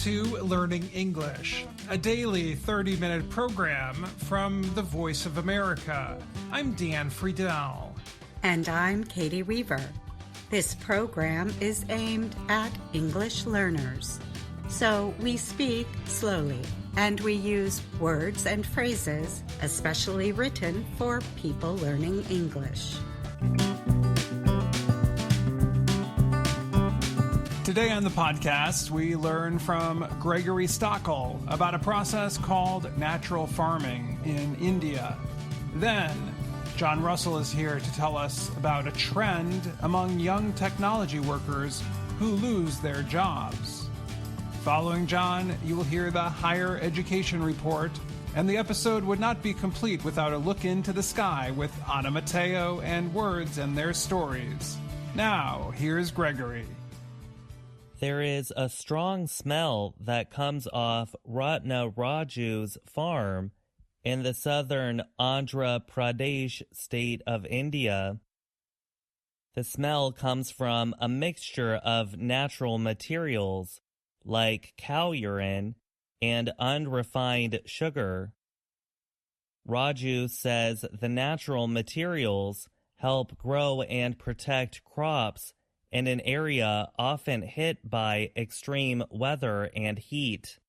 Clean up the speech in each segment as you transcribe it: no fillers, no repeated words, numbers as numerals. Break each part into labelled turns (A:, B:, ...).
A: to Learning English, a daily 30-minute program from the Voice of America. I'm Dan Friedel.
B: And I'm Katie Weaver. This program is aimed at English learners. So we speak slowly, and we use words and phrases especially written for people learning English.
A: Today on the podcast, we learn from Gregory Stockel about a process called natural farming in India. Then, John Russell is here to tell us about a trend among young technology workers who lose their jobs. Following John, you will hear the Higher Education Report, and the episode would not be complete without a look into the sky with Anna Mateo and words and their stories. Now, here's Gregory.
C: There is a strong smell that comes off Ratna Raju's farm in the southern Andhra Pradesh state of India. The smell comes from a mixture of natural materials like cow urine and unrefined sugar. Raju says the natural materials help grow and protect crops in an area often hit by extreme weather and heat.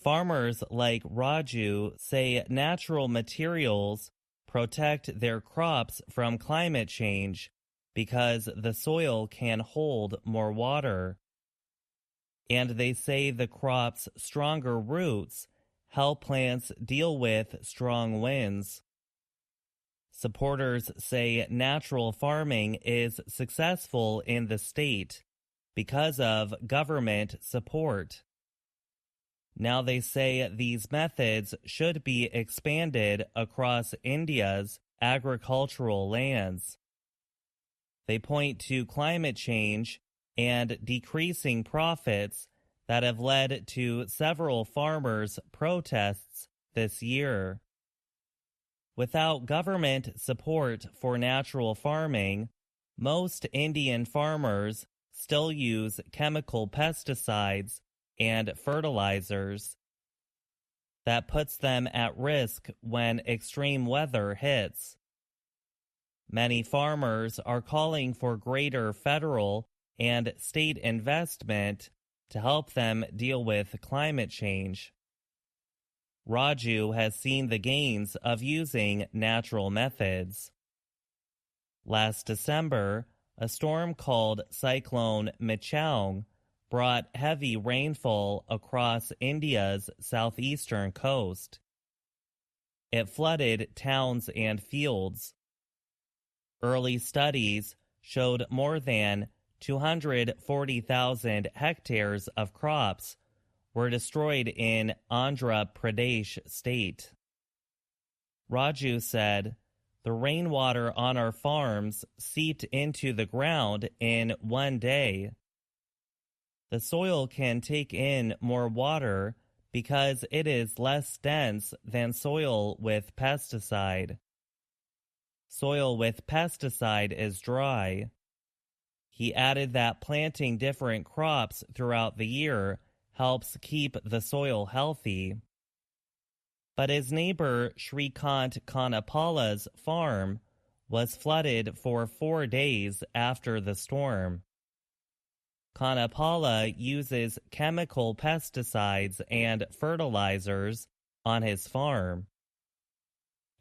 C: Farmers like Raju say natural materials protect their crops from climate change because the soil can hold more water. And they say the crop's stronger roots help plants deal with strong winds. Supporters say natural farming is successful in the state because of government support. Now they say these methods should be expanded across India's agricultural lands. They point to climate change and decreasing profits that have led to several farmers' protests this year. Without government support for natural farming, most Indian farmers still use chemical pesticides and fertilizers. That puts them at risk when extreme weather hits. Many farmers are calling for greater federal and state investment to help them deal with climate change. Raju has seen the gains of using natural methods. Last December, a storm called Cyclone Michaung brought heavy rainfall across India's southeastern coast. It flooded towns and fields. Early studies showed more than 240,000 hectares of crops were destroyed in Andhra Pradesh state. Raju said, "The rainwater on our farms seeped into the ground in one day. The soil can take in more water because it is less dense than soil with pesticide. Soil with pesticide is dry." He added that planting different crops throughout the year helps keep the soil healthy. But his neighbor Shrikant Kanapala's farm was flooded for 4 days after the storm. Kanapala uses chemical pesticides and fertilizers on his farm.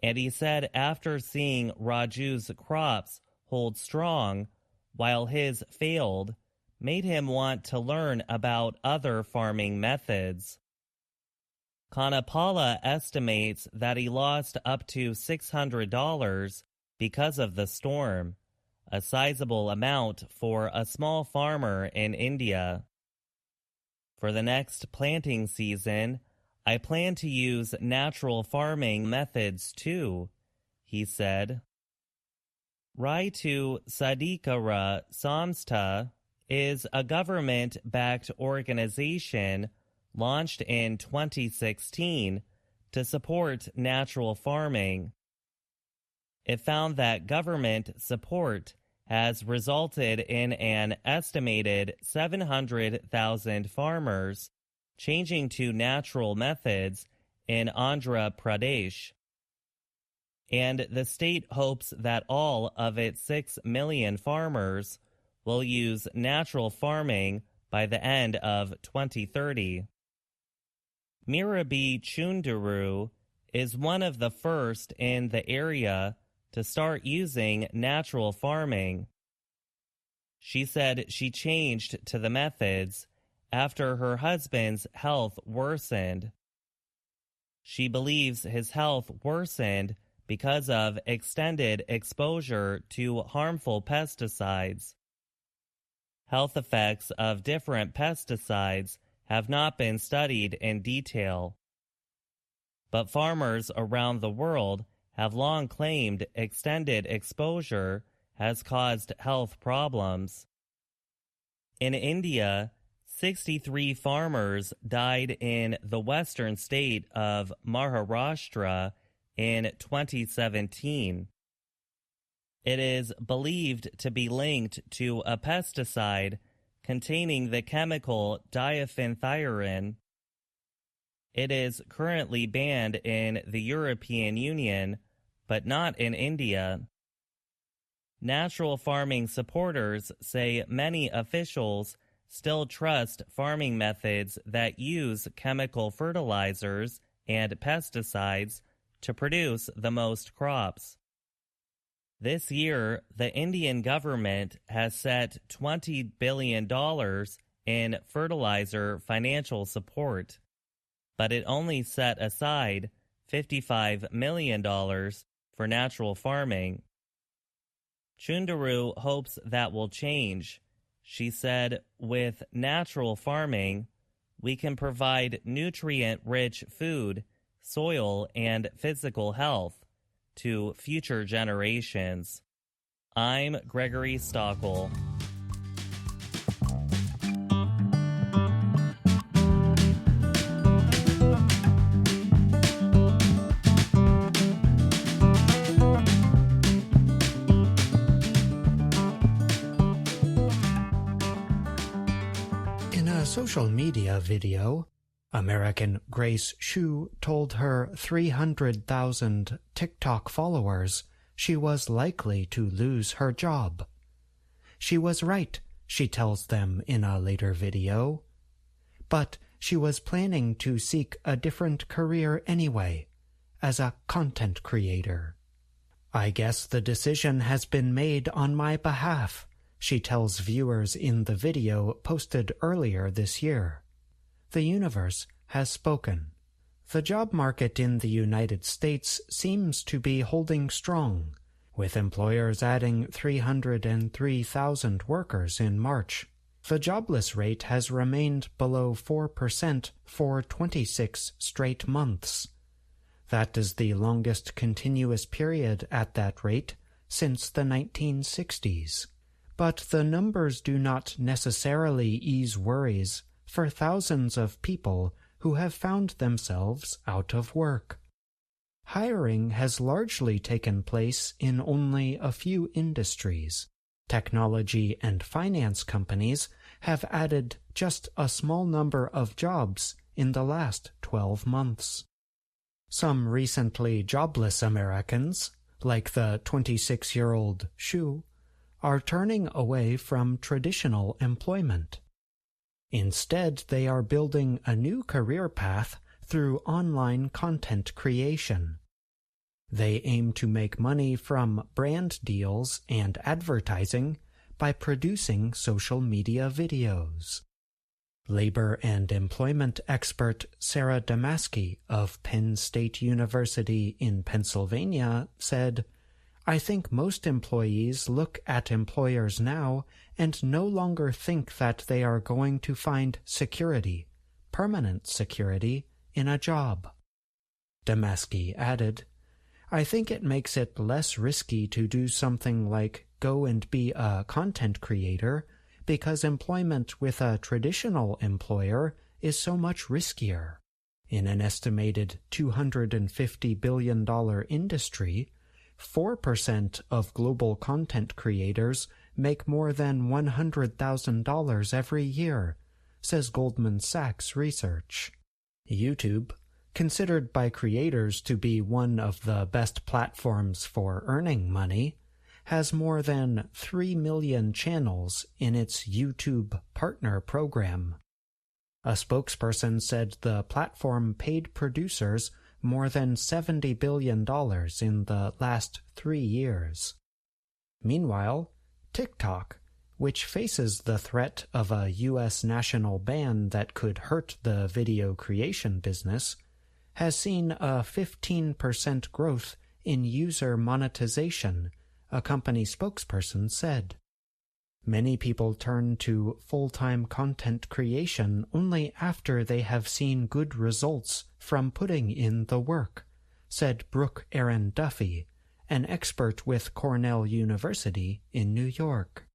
C: And he said after seeing Raju's crops hold strong while his failed, made him want to learn about other farming methods. Kanapala estimates that he lost up to $600 because of the storm, a sizable amount for a small farmer in India. For the next planting season, I plan to use natural farming methods too, he said. Raitu Sadikara Samstha is a government-backed organization launched in 2016 to support natural farming. It found that government support has resulted in an estimated 700,000 farmers changing to natural methods in Andhra Pradesh. And the state hopes that all of its 6 million farmers will use natural farming by the end of 2030. Mirabai Chundaru is one of the first in the area to start using natural farming. She said she changed to the methods after her husband's health worsened. She believes his health worsened because of extended exposure to harmful pesticides. Health effects of different pesticides have not been studied in detail, but farmers around the world have long claimed extended exposure has caused health problems. In India, 63 farmers died in the western state of Maharashtra in 2017. It is believed to be linked to a pesticide containing the chemical diethylenthrin. It is currently banned in the European Union, but not in India. Natural farming supporters say many officials still trust farming methods that use chemical fertilizers and pesticides to produce the most crops. This year, the Indian government has set $20 billion in fertilizer financial support, but it only set aside $55 million for natural farming. Chundaru hopes that will change. She said, with natural farming, we can provide nutrient-rich food, soil, and physical health to future generations. I'm Gregory Stockel.
D: In a social media video, American Grace Hsu told her 300,000 TikTok followers she was likely to lose her job. She was right, she tells them in a later video. But she was planning to seek a different career anyway, as a content creator. I guess the decision has been made on my behalf, she tells viewers in the video posted earlier this year. The universe has spoken. The job market in the United States seems to be holding strong, with employers adding 303,000 workers in March. The jobless rate has remained below 4% for 26 straight months. That is the longest continuous period at that rate since the 1960s. But the numbers do not necessarily ease worries for thousands of people who have found themselves out of work. Hiring has largely taken place in only a few industries. Technology and finance companies have added just a small number of jobs in the last 12 months. Some recently jobless Americans, like the 26-year-old Hsu, are turning away from traditional employment. Instead, they are building a new career path through online content creation. They aim to make money from brand deals and advertising by producing social media videos. Labor and employment expert Sarah Damaski of Penn State University in Pennsylvania said, I think most employees look at employers now and no longer think that they are going to find security, permanent security, in a job. Damaski added, I think it makes it less risky to do something like go and be a content creator because employment with a traditional employer is so much riskier. In an estimated $250 billion industry, 4% of global content creators make more than $100,000 every year, says Goldman Sachs research. YouTube, considered by creators to be one of the best platforms for earning money, has more than 3 million channels in its YouTube Partner program. A spokesperson said the platform paid producers more than $70 billion in the last 3 years. Meanwhile, TikTok, which faces the threat of a U.S. national ban that could hurt the video creation business, has seen a 15% growth in user monetization, a company spokesperson said. Many people turn to full-time content creation only after they have seen good results from putting in the work, said Brooke Aaron Duffy, an expert with Cornell University in New York.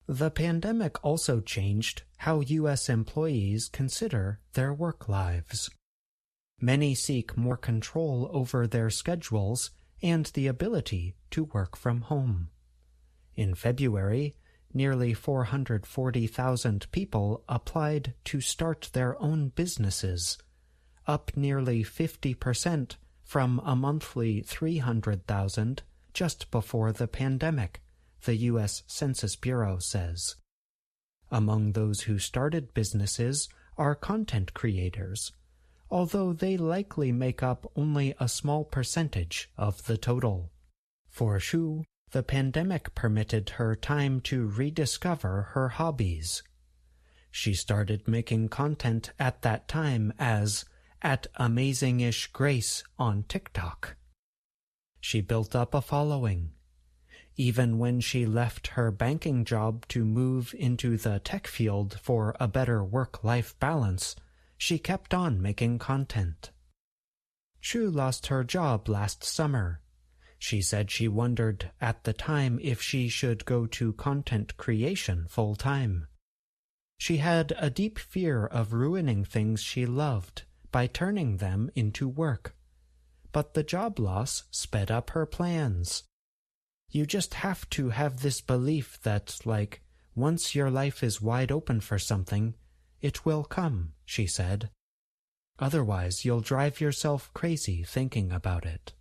D: The pandemic also changed how U.S. employees consider their work lives. Many seek more control over their schedules and the ability to work from home. In February, nearly 440,000 people applied to start their own businesses, up nearly 50% from a monthly 300,000 just before the pandemic, the U.S. Census Bureau says. Among those who started businesses are content creators, although they likely make up only a small percentage of the total. For Shu, the pandemic permitted her time to rediscover her hobbies. She started making content at that time as at Amazingish Grace on TikTok. She built up a following. Even when she left her banking job to move into the tech field for a better work-life balance, she kept on making content. Shu lost her job last summer. She said she wondered at the time if she should go to content creation full-time. She had a deep fear of ruining things she loved by turning them into work. But the job loss sped up her plans. You just have to have this belief that, once your life is wide open for something, it will come, she said. Otherwise, you'll drive yourself crazy thinking about it.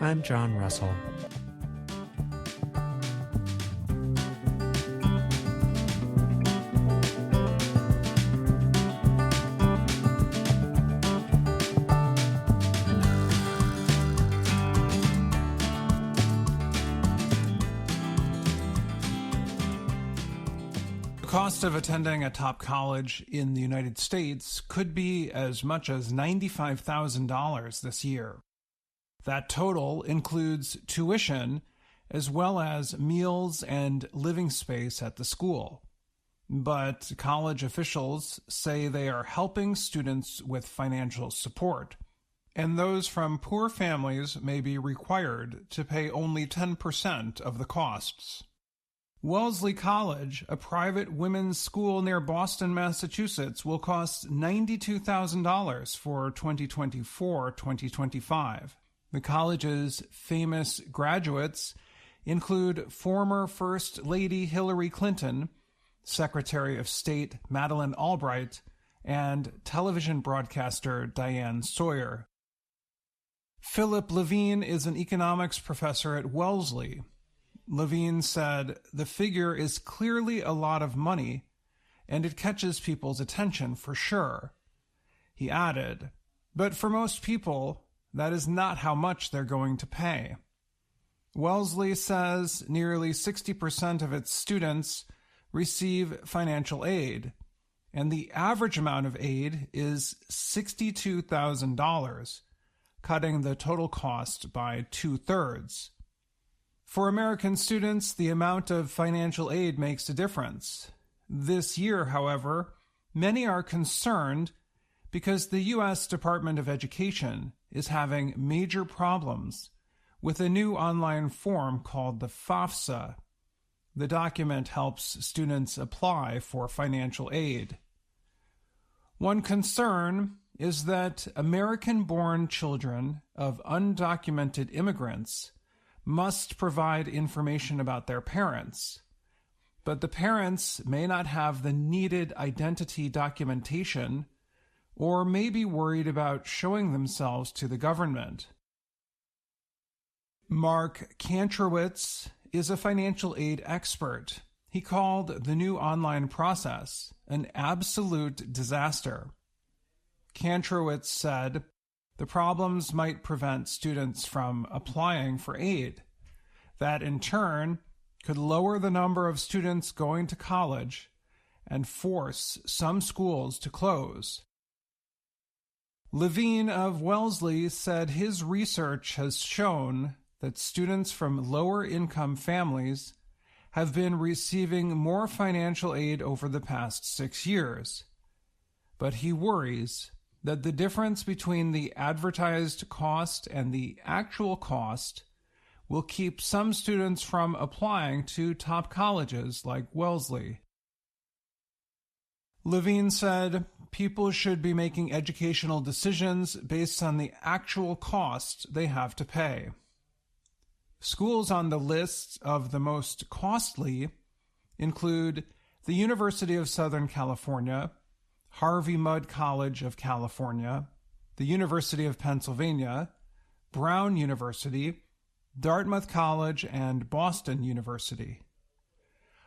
D: I'm John Russell.
A: The cost of attending a top college in the United States could be as much as $95,000 this year. That total includes tuition as well as meals and living space at the school. But college officials say they are helping students with financial support, and those from poor families may be required to pay only 10% of the costs. Wellesley College, a private women's school near Boston, Massachusetts, will cost $92,000 for 2024-2025. The college's famous graduates include former First Lady Hillary Clinton, Secretary of State Madeleine Albright, and television broadcaster Diane Sawyer. Philip Levine is an economics professor at Wellesley. Levine said, "The figure is clearly a lot of money, and it catches people's attention for sure." He added, "But for most people, that is not how much they're going to pay." Wellesley says nearly 60% of its students receive financial aid, and the average amount of aid is $62,000, cutting the total cost by 2/3. For American students, the amount of financial aid makes a difference. This year, however, many are concerned because the U.S. Department of Education is having major problems with a new online form called the FAFSA. The document helps students apply for financial aid. One concern is that American-born children of undocumented immigrants must provide information about their parents, but the parents may not have the needed identity documentation or may be worried about showing themselves to the government. Mark Kantrowitz is a financial aid expert. He called the new online process an absolute disaster. Kantrowitz said, the problems might prevent students from applying for aid. That, in turn, could lower the number of students going to college and force some schools to close. Levine of Wellesley said his research has shown that students from lower-income families have been receiving more financial aid over the past 6 years. But he worries that the difference between the advertised cost and the actual cost will keep some students from applying to top colleges like Wellesley. Levine said, people should be making educational decisions based on the actual cost they have to pay. Schools on the list of the most costly include the University of Southern California, Harvey Mudd College of California, the University of Pennsylvania, Brown University, Dartmouth College, and Boston University.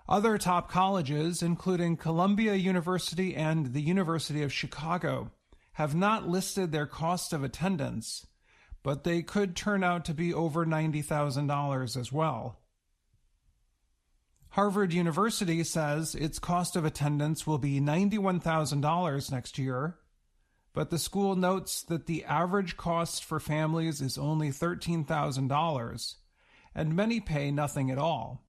A: Other top colleges, including Columbia University and the University of Chicago, have not listed their cost of attendance, but they could turn out to be over $90,000 as well. Harvard University says its cost of attendance will be $91,000 next year, but the school notes that the average cost for families is only $13,000, and many pay nothing at all.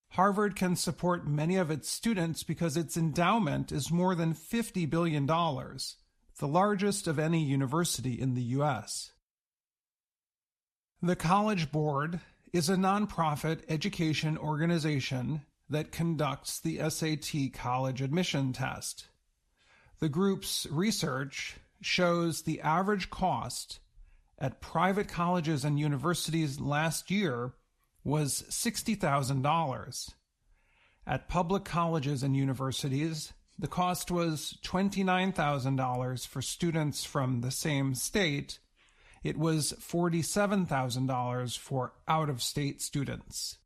A: Harvard can support many of its students because its endowment is more than $50 billion, the largest of any university in the U.S. The College Board is a nonprofit education organization that conducts the SAT college admission test. The group's research shows the average cost at private colleges and universities last year was $60,000. At public colleges and universities, the cost was $29,000 for students from the same state. It was $47,000 for out-of-state students.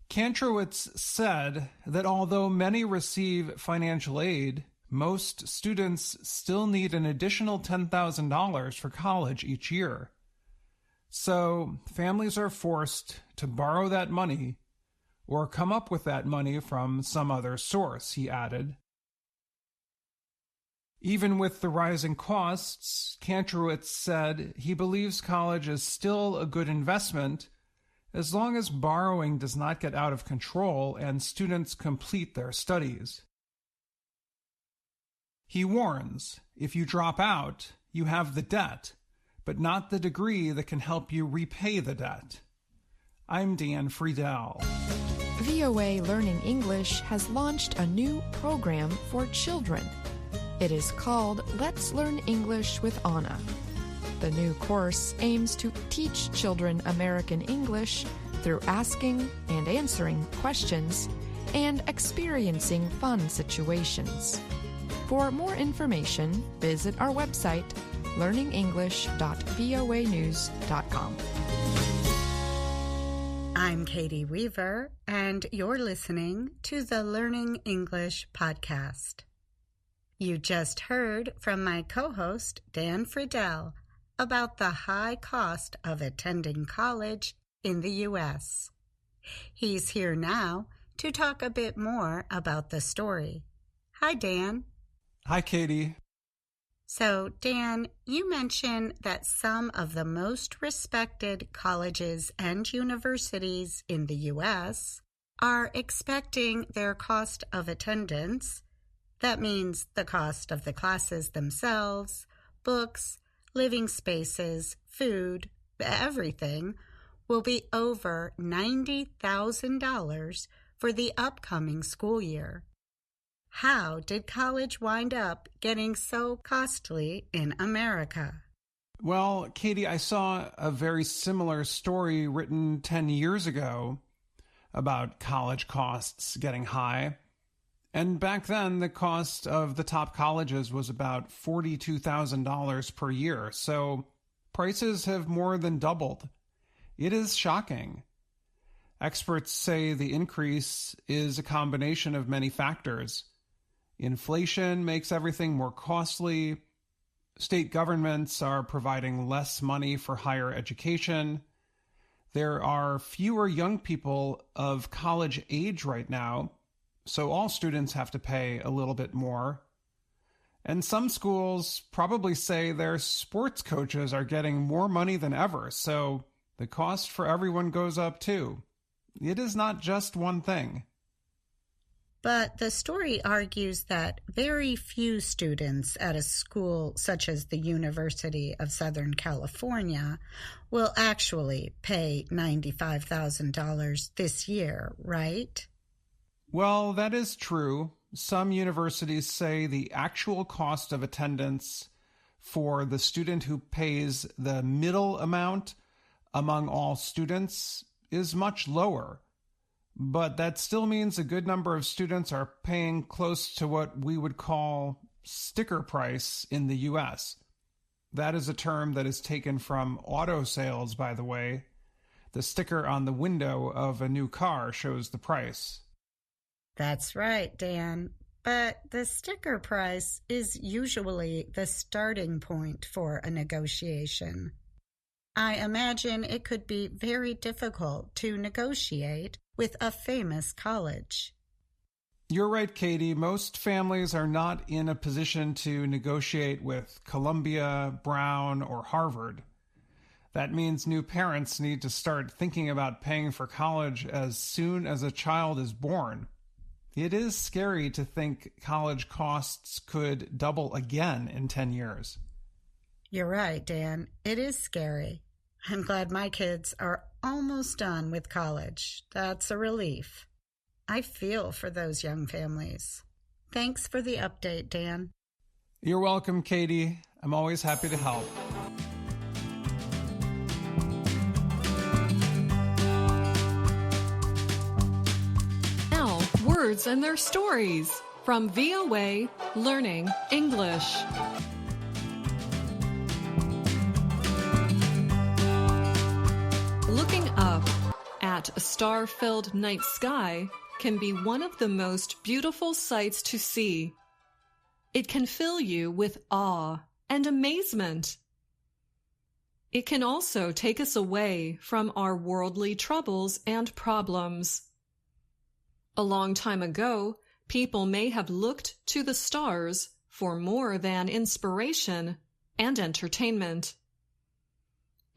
A: Kantrowitz said that although many receive financial aid, most students still need an additional $10,000 for college each year. So families are forced to borrow that money or come up with that money from some other source, he added. Even with the rising costs, Kantrowitz said he believes college is still a good investment as long as borrowing does not get out of control and students complete their studies. He warns, if you drop out, you have the debt, but not the degree that can help you repay the debt. I'm Dan Friedel.
E: VOA Learning English has launched a new program for children. It is called Let's Learn English with Anna. The new course aims to teach children American English through asking and answering questions and experiencing fun situations. For more information, visit our website, learningenglish.voanews.com.
B: I'm Katie Weaver, and you're listening to the Learning English podcast. You just heard from my co-host, Dan Friedel, about the high cost of attending college in the U.S. He's here now to talk a bit more about the story. Hi, Dan.
A: Hi, Katie.
B: So, Dan, you mentioned that some of the most respected colleges and universities in the U.S. are expecting their cost of attendance, that means the cost of the classes themselves, books, living spaces, food, everything, will be over $90,000 for the upcoming school year. How did college wind up getting so costly in America?
A: Well, Katie, I saw a very similar story written 10 years ago about college costs getting high. And back then, the cost of the top colleges was about $42,000 per year. So prices have more than doubled. It is shocking. Experts say the increase is a combination of many factors. Inflation makes everything more costly. State governments are providing less money for higher education. There are fewer young people of college age right now, so all students have to pay a little bit more. And some schools probably say their sports coaches are getting more money than ever, so the cost for everyone goes up too. It is not just one thing.
B: But the story argues that very few students at a school such as the University of Southern California will actually pay $95,000 this year, right?
A: Well, that is true. Some universities say the actual cost of attendance for the student who pays the middle amount among all students is much lower. But that still means a good number of students are paying close to what we would call sticker price in the U.S. That is a term that is taken from auto sales, by the way. The sticker on the window of a new car shows the price.
B: That's right, Dan. But the sticker price is usually the starting point for a negotiation. I imagine it could be very difficult to negotiate with a famous college.
A: You're right, Katie. Most families are not in a position to negotiate with Columbia, Brown, or Harvard. That means new parents need to start thinking about paying for college as soon as a child is born. It is scary to think college costs could double again in 10 years.
B: You're right, Dan. It is scary. I'm glad my kids are almost done with college. That's a relief. I feel for those young families. Thanks for the update, Dan.
A: You're welcome, Katie. I'm always happy to help.
E: Now, words and their stories from VOA Learning English. Looking up at a star-filled night sky can be one of the most beautiful sights to see. It can fill you with awe and amazement. It can also take us away from our worldly troubles and problems. A long time ago, people may have looked to the stars for more than inspiration and entertainment.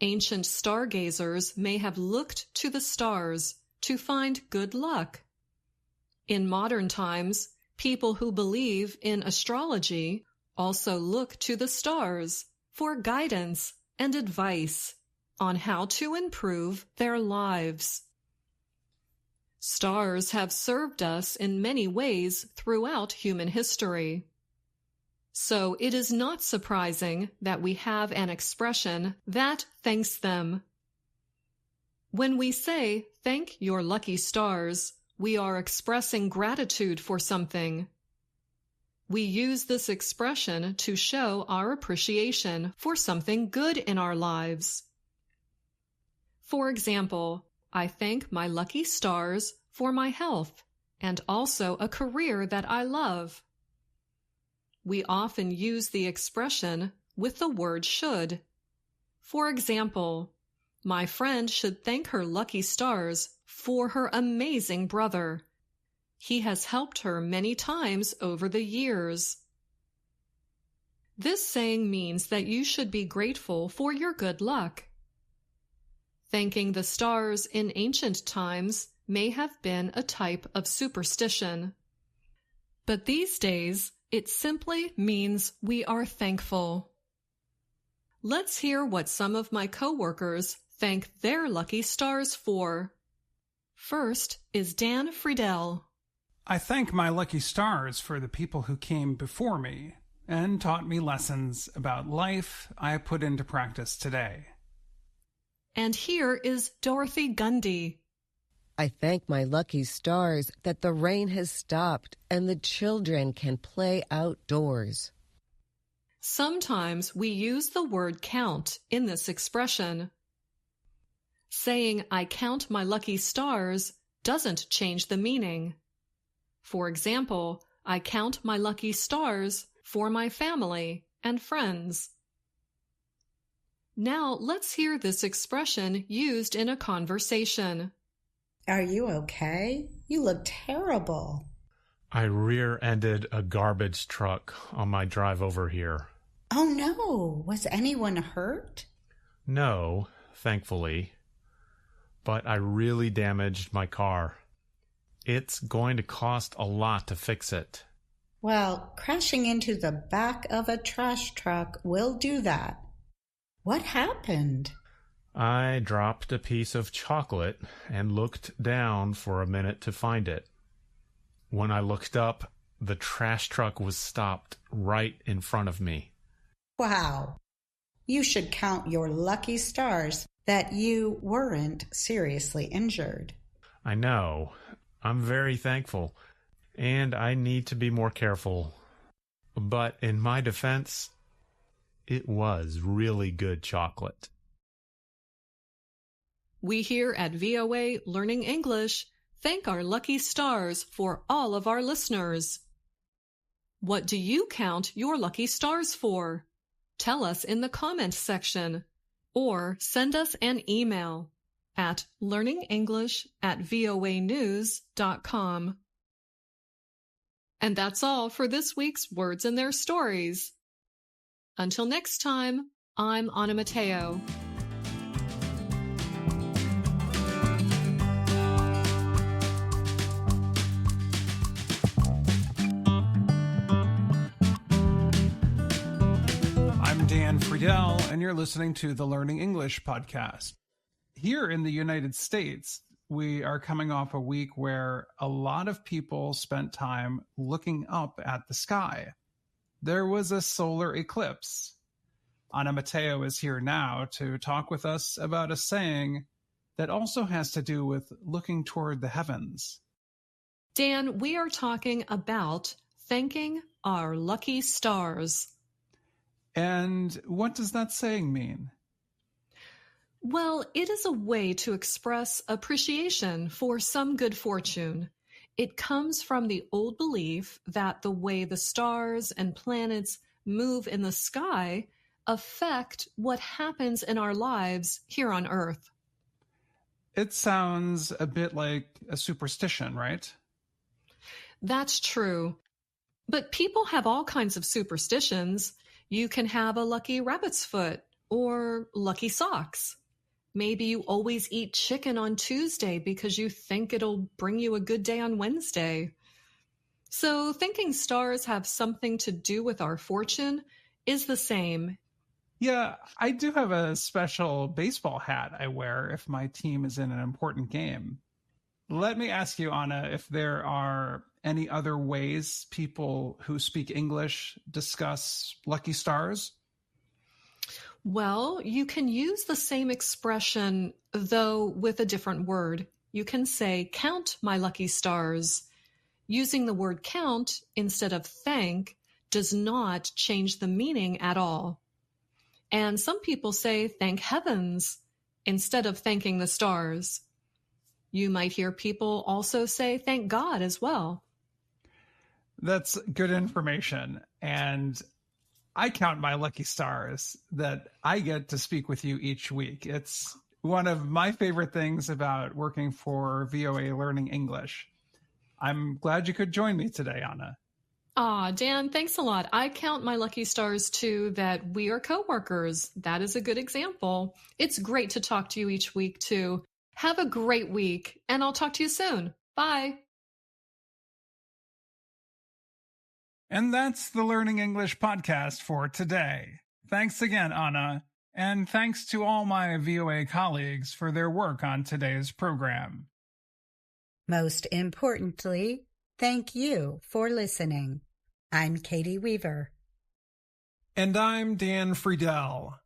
E: Ancient stargazers may have looked to the stars to find good luck. In modern times, people who believe in astrology also look to the stars for guidance and advice on how to improve their lives. Stars have served us in many ways throughout human history. So it is not surprising that we have an expression that thanks them. When we say, "Thank your lucky stars," we are expressing gratitude for something. We use this expression to show our appreciation for something good in our lives. For example, I thank my lucky stars for my health and also a career that I love. We often use the expression with the word should. For example, my friend should thank her lucky stars for her amazing brother. He has helped her many times over the years. This saying means that you should be grateful for your good luck. Thanking the stars in ancient times may have been a type of superstition. But these days, it simply means we are thankful. Let's hear what some of my coworkers thank their lucky stars for. First is Dan Friedel.
A: I thank my lucky stars for the people who came before me. and taught me lessons about life I put into practice today.
F: And here is Dorothy Gundy.
G: I thank my lucky stars that the rain has stopped and the children can play outdoors.
F: Sometimes we use the word count in this expression. Saying I count my lucky stars doesn't change the meaning. For example, I count my lucky stars for my family and friends. Now let's hear this expression used in a conversation.
B: Are you okay? You look terrible.
H: I rear-ended a garbage truck on my drive over here.
B: Oh no, was anyone hurt?
H: No, thankfully. But I really damaged my car. It's going to cost a lot to fix it.
B: Well, crashing into the back of a trash truck will do that. What happened?
H: I dropped a piece of chocolate and looked down for a minute to find it. When I looked up, the trash truck was stopped right in front of me.
B: Wow. You should count your lucky stars that you weren't seriously injured.
H: I know. I'm very thankful, and I need to be more careful. But in my defense, it was really good chocolate.
F: We here at VOA Learning English thank our lucky stars for all of our listeners. What do you count your lucky stars for? Tell us in the comments section or send us an email at learningenglish@voanews.com. And that's all for this week's Words and Their Stories. Until next time, I'm Anna Mateo.
A: I'm Dan Friedel, and you're listening to the Learning English podcast. Here in the United States, we are coming off a week where a lot of people spent time looking up at the sky. There was a solar eclipse. Anna Mateo is here now to talk with us about a saying that also has to do with looking toward the heavens.
F: Dan, we are talking about thanking our lucky stars.
A: And what does that saying mean?
F: Well, it is a way to express appreciation for some good fortune. It comes from the old belief that the way the stars and planets move in the sky affect what happens in our lives here on Earth.
A: It sounds a bit like a superstition, right?
F: That's true. But people have all kinds of superstitions. You can have a lucky rabbit's foot or lucky socks. Maybe you always eat chicken on Tuesday because you think it'll bring you a good day on Wednesday. So thinking stars have something to do with our fortune is the same.
A: Yeah, I do have a special baseball hat I wear if my team is in an important game. Let me ask you, Anna, if there are any other ways people who speak English discuss lucky stars?
F: Well, you can use the same expression, though with a different word. You can say, count my lucky stars. Using the word count instead of thank does not change the meaning at all. And some people say, thank heavens, instead of thanking the stars. You might hear people also say, thank God as well.
A: That's good information. And I count my lucky stars that I get to speak with you each week. It's one of my favorite things about working for VOA Learning English. I'm glad you could join me today, Anna.
F: Aw, Dan, thanks a lot. I count my lucky stars too that we are coworkers. That is a good example. It's great to talk to you each week too. Have a great week, and I'll talk to you soon. Bye.
A: And that's the Learning English podcast for today. Thanks again, Anna, and thanks to all my VOA colleagues for their work on today's program.
B: Most importantly, thank you for listening. I'm Katie Weaver.
A: And I'm Dan Friedel.